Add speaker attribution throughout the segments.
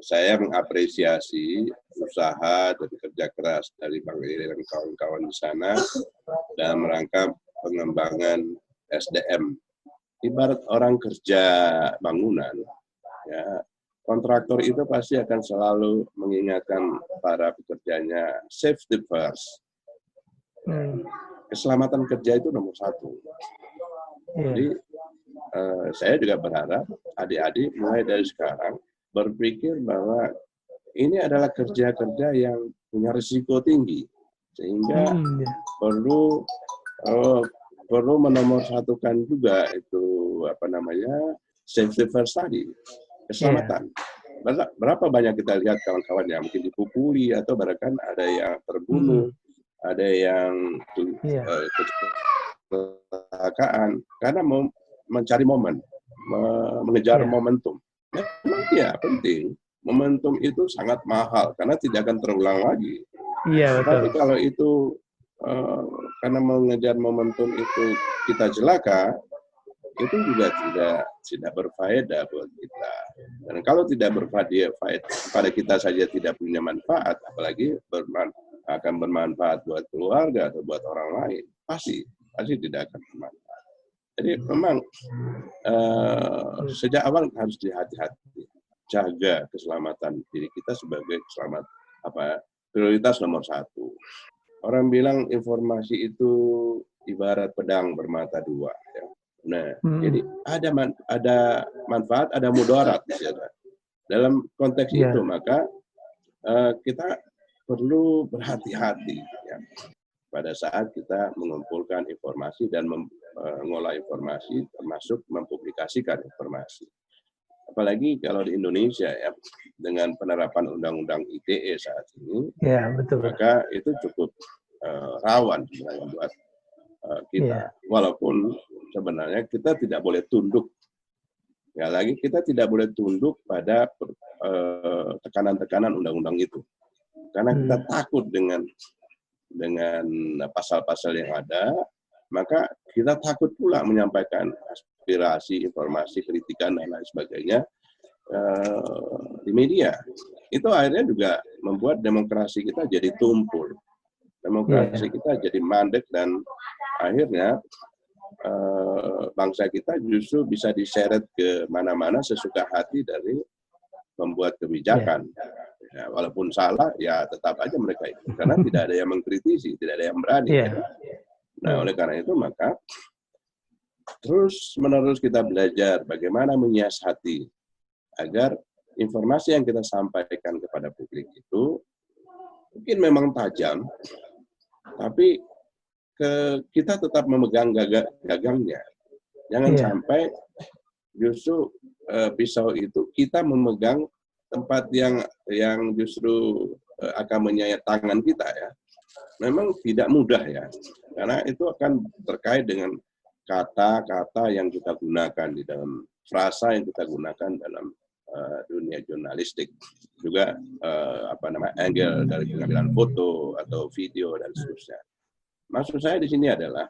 Speaker 1: saya mengapresiasi usaha dan kerja keras dari Bang Iri dan kawan-kawan di sana dalam rangka pengembangan SDM. Ibarat orang kerja bangunan, ya, kontraktor itu pasti akan selalu mengingatkan para pekerjanya safety first. Keselamatan kerja itu nomor satu. Jadi saya juga berharap adik-adik mulai dari sekarang berpikir bahwa ini adalah kerja-kerja yang punya risiko tinggi, sehingga perlu menomorsatukan juga itu safety first tadi, keselamatan. Berapa banyak kita lihat kawan-kawan yang mungkin dipukuli atau bahkan ada yang terbunuh, ada yang kecelakaan karena mencari momen, mengejar momentum. Memang ya penting, momentum itu sangat mahal karena tidak akan terulang lagi. Tapi kalau itu karena mengejar momentum itu kita celaka, itu juga tidak berfaedah buat kita. Dan kalau tidak berfaedah pada kita saja tidak punya manfaat, apalagi akan bermanfaat buat keluarga atau buat orang lain, pasti tidak akan bermanfaat. Jadi memang sejak awal harus hati-hati, jaga keselamatan diri kita sebagai prioritas nomor satu. Orang bilang informasi itu ibarat pedang bermata dua. Ya. Nah, jadi ada manfaat, ada mudarat. Ya. Dalam konteks itu maka kita perlu berhati-hati ya, pada saat kita mengumpulkan informasi dan mengolah informasi, termasuk mempublikasikan informasi. Apalagi kalau di Indonesia ya, dengan penerapan Undang-Undang ITE saat ini, maka itu cukup rawan sebenarnya buat kita. Walaupun sebenarnya kita tidak boleh tunduk. Ya lagi kita tidak boleh tunduk pada tekanan-tekanan undang-undang itu. Karena kita takut dengan pasal-pasal yang ada, maka kita takut pula menyampaikan aspirasi, informasi, kritikan, dan lain sebagainya di media. Itu akhirnya juga membuat demokrasi kita jadi tumpul. Demokrasi kita jadi mandek dan akhirnya bangsa kita justru bisa diseret ke mana-mana sesuka hati dari membuat kebijakan. Ya, walaupun salah, ya tetap aja mereka itu. Karena tidak ada yang mengkritisi, tidak ada yang berani. Nah, oleh karena itu maka terus-menerus kita belajar bagaimana menyiasati agar informasi yang kita sampaikan kepada publik itu mungkin memang tajam, tapi kita tetap memegang gagangnya. Jangan sampai justru pisau itu kita memegang tempat yang justru akan menyayat tangan kita ya. Memang tidak mudah ya, karena itu akan terkait dengan kata-kata yang kita gunakan di dalam frasa yang kita gunakan dalam dunia jurnalistik, juga angle dari pengambilan foto atau video dan seterusnya. Maksud saya di sini adalah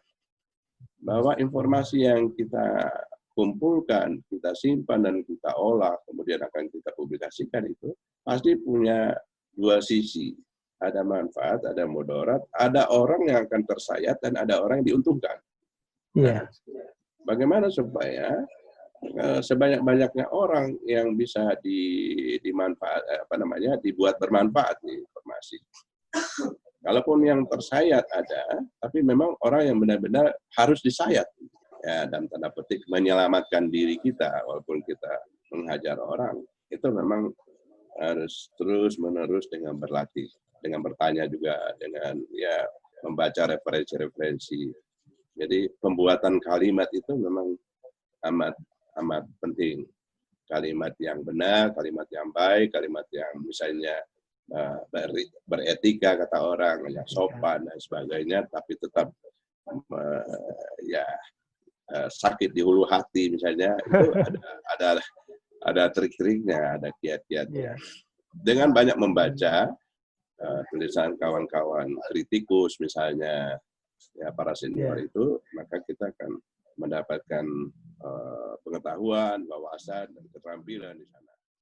Speaker 1: bahwa informasi yang kita kumpulkan, kita simpan dan kita olah, kemudian akan kita publikasikan itu pasti punya dua sisi. Ada manfaat, ada mudarat, ada orang yang akan tersayat dan ada orang yang diuntungkan. Nah, bagaimana supaya sebanyak-banyaknya orang yang bisa dibuat bermanfaat di informasi. Kalaupun yang tersayat ada, tapi memang orang yang benar-benar harus disayat. Ya, dalam tanda petik menyelamatkan diri kita walaupun kita menghajar orang, itu memang harus terus-menerus dengan berlatih, dengan bertanya juga, dengan ya membaca referensi-referensi. Jadi pembuatan kalimat itu memang amat penting. Kalimat yang benar, kalimat yang baik, kalimat yang misalnya beretika kata orang, yang sopan dan sebagainya, tapi tetap sakit di hulu hati misalnya, itu ada trik-triknya, ada kiat-kiatnya. Dengan banyak membaca tulisan kawan-kawan kritikus misalnya, ya para senior itu, maka kita akan mendapatkan pengetahuan, wawasan, dan keterampilan di sana.